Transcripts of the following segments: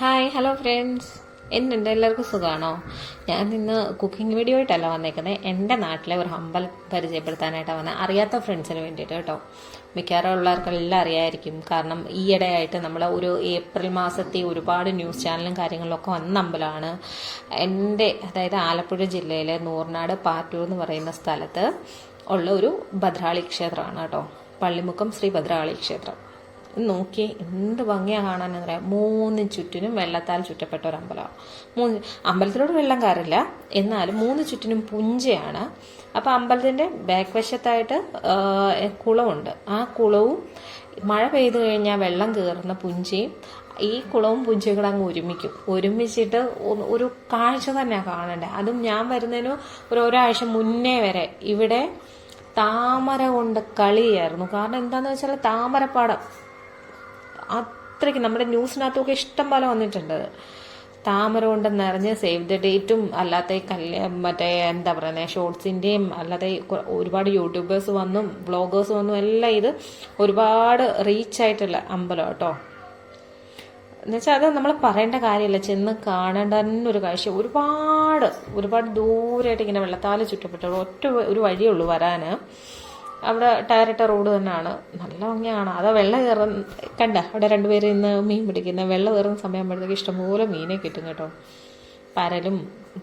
Hi hello friends, എന്നുണ്ട് എല്ലാവർക്കും സുഖമാണോ? ഞാൻ ഇന്ന് കുക്കിംഗ് വീഡിയോ ആയിട്ടല്ല വന്നേക്കുന്നത്. എൻ്റെ നാട്ടിലെ ഒരു അമ്പലം പരിചയപ്പെടുത്താനായിട്ടാണ് വന്നത്. അറിയാത്ത ഫ്രണ്ട്സിന് വേണ്ടിയിട്ട് കേട്ടോ. മിക്കവാറും ഉള്ളവർക്കെല്ലാം അറിയായിരിക്കും. കാരണം ഈയിടെയായിട്ട് നമ്മൾ ഒരു ഏപ്രിൽ മാസത്തെ ഒരുപാട് ന്യൂസ് ചാനലും കാര്യങ്ങളിലൊക്കെ വന്ന അമ്പലമാണ്. അതായത് ആലപ്പുഴ ജില്ലയിലെ നൂർനാട് പാറ്റൂർ എന്ന് പറയുന്ന സ്ഥലത്ത് ഉള്ള ഒരു ഭദ്രാളി ക്ഷേത്രമാണ് കേട്ടോ. പള്ളിമുക്കം ശ്രീ ഭദ്രാളി ക്ഷേത്രം. നോക്കി എന്ത് ഭംഗിയാണ് കാണാനെന്ന് പറയാം. 3 ചുറ്റിനും വെള്ളത്താൽ ചുറ്റപ്പെട്ട ഒരു അമ്പലമാണ്. അമ്പലത്തിലോട് വെള്ളം കയറില്ല, എന്നാലും 3 ചുറ്റിനും പുഞ്ചയാണ്. അപ്പം അമ്പലത്തിൻ്റെ ബാക്ക് വശത്തായിട്ട് കുളമുണ്ട്. ആ കുളവും മഴ പെയ്തു കഴിഞ്ഞാൽ വെള്ളം കയറുന്ന പുഞ്ചയും ഈ കുളവും പുഞ്ചയും കൂടെ അങ്ങ് ഒരുമിച്ചിട്ട് ഒരു കാഴ്ച തന്നെയാണ് കാണേണ്ടത്. അതും ഞാൻ വരുന്നതിന് ഒരാഴ്ച മുന്നേ വരെ ഇവിടെ താമര കൊണ്ട് കളിയായിരുന്നു. കാരണം എന്താണെന്ന് വെച്ചാൽ താമരപ്പാടം അത്രയ്ക്ക് നമ്മുടെ ന്യൂസിനകത്തൊക്കെ ഇഷ്ടം പോലെ വന്നിട്ടുണ്ട്. താമര കൊണ്ട് നിറഞ്ഞ് സേവ് ദ ഡേറ്റും അല്ലാത്ത മറ്റേ എന്താ പറയുന്നത് ഷോർട്സിൻ്റെയും അല്ലാതെ ഒരുപാട് യൂട്യൂബേഴ്സ് വന്നും വ്ളോഗേഴ്സ് വന്നും എല്ലാം ഇത് ഒരുപാട് റീച്ചായിട്ടുള്ള അമ്പലം കേട്ടോ. എന്നുവെച്ചാൽ അത് നമ്മൾ പറയേണ്ട കാര്യമില്ല, ചെന്ന് കാണേണ്ട തന്നെ ഒരു കാഴ്ച. ഒരുപാട് ദൂരമായിട്ട് ഇങ്ങനെ വെള്ളത്താൽ ചുറ്റപ്പെട്ട ഒരു വഴിയേ ഉള്ളൂ വരാൻ. അവിടെ ടയറിട്ട റോഡ് തന്നെയാണ്. നല്ല ഭംഗിയാണ്. അത് വെള്ളം കണ്ട അവിടെ 2 പേര് ഇന്ന് മീൻ പിടിക്കുന്ന വെള്ളം കയറുന്ന സമയമാകുമ്പോഴത്തേക്ക് ഇഷ്ടംപോലെ മീനെ കിട്ടും കേട്ടോ. പരലും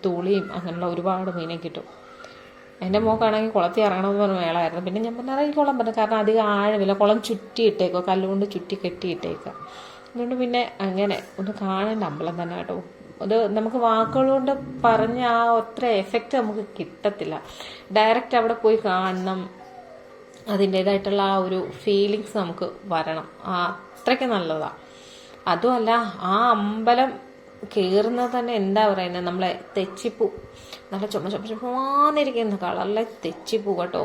തൂളിയും അങ്ങനെയുള്ള ഒരുപാട് മീനെ കിട്ടും. എൻ്റെ മോക്കാണെങ്കിൽ കുളത്തിൽ ഇറങ്ങണമെന്ന് പറഞ്ഞ വേളമായിരുന്നു. പിന്നെ ഞാൻ പറഞ്ഞാൽ ഈ കുളം പറഞ്ഞു, കാരണം അധികം ആഴമില്ല, കുളം ചുറ്റിയിട്ടേക്കോ, കല്ലുകൊണ്ട് ചുറ്റി കെട്ടിയിട്ടേക്കുക. അതുകൊണ്ട് പിന്നെ അങ്ങനെ ഒന്ന് കാണേണ്ട അമ്പലം തന്നെ കേട്ടോ. അത് നമുക്ക് വാക്കുകൾ കൊണ്ട് പറഞ്ഞ ആ ഒത്ര എഫക്റ്റ് നമുക്ക് കിട്ടത്തില്ല. ഡയറക്റ്റ് അവിടെ പോയി കാണണം, അതിൻ്റേതായിട്ടുള്ള ആ ഒരു ഫീലിങ്സ് നമുക്ക് വരണം. അത്രയ്ക്ക് നല്ലതാണ്. അതുമല്ല, ആ അമ്പലം കയറുന്നത് തന്നെ എന്താ പറയുന്നത്, നമ്മളെ തെച്ചിപ്പൂ, നല്ല ചുമന്നിരിക്കുന്ന കളറിലെ തെച്ചിപ്പൂ കേട്ടോ.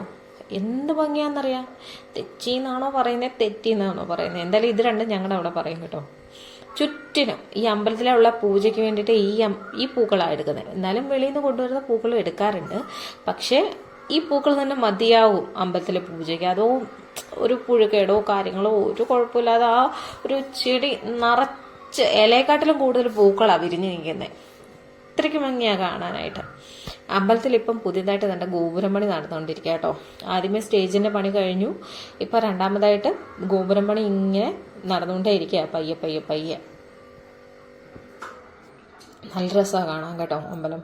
എന്ത് ഭംഗിയാണെന്നറിയാം. തെച്ചി എന്നാണോ പറയുന്നത്, തെറ്റി എന്നാണോ പറയുന്നത്, എന്തായാലും ഇത് രണ്ടും ഞങ്ങളുടെ അവിടെ പറയും കേട്ടോ. ചുറ്റിനും ഈ അമ്പലത്തിലുള്ള പൂജയ്ക്ക് വേണ്ടിയിട്ട് ഈ പൂക്കളാണ് എടുക്കുന്നത്. എന്നാലും വെളിയിൽ നിന്ന് കൊണ്ടുവരുന്ന പൂക്കളും എടുക്കാറുണ്ട്. പക്ഷേ ഈ പൂക്കൾ തന്നെ മതിയാവും അമ്പലത്തിലെ പൂജയ്ക്ക്. അതോ ഒരു പുഴുക്കേടോ കാര്യങ്ങളോ ഒരു കുഴപ്പമില്ലാതെ ആ ഒരു ചെടി നിറച്ച് ഇലയെക്കാട്ടിലും കൂടുതൽ പൂക്കളാണ് വിരിഞ്ഞ് നിൽക്കുന്നത്. ഇത്രയ്ക്ക് ഭംഗിയാണ് കാണാനായിട്ട്. അമ്പലത്തിൽ ഇപ്പം പുതിയതായിട്ട് തന്നെ ഗോപുരം പണി നടന്നുകൊണ്ടിരിക്കുക കേട്ടോ. ആദ്യമേ സ്റ്റേജിൻ്റെ പണി കഴിഞ്ഞു, ഇപ്പം രണ്ടാമതായിട്ട് ഗോപുരം പണി ഇങ്ങനെ നടന്നുകൊണ്ടേ ഇരിക്കുക. പയ്യെ നല്ല രസമാണ് കാണാൻ കേട്ടോ അമ്പലം.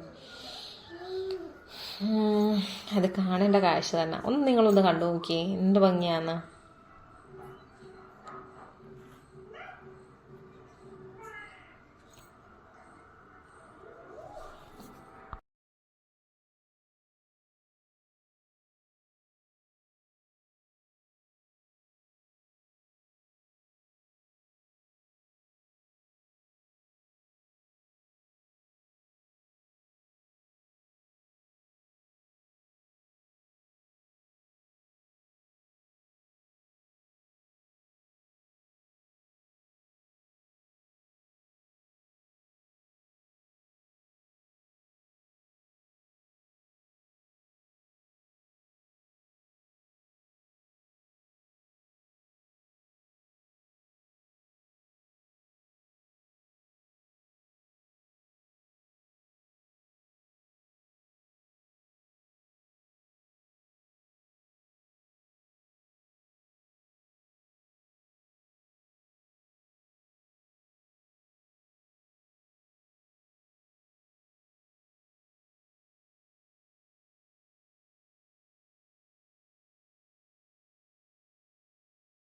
അത് കാണേണ്ട കാഴ്ച തന്നെ. നിങ്ങളൊന്ന് കണ്ടു നോക്കിയേ, എന്ത് ഭംഗിയാന്ന്.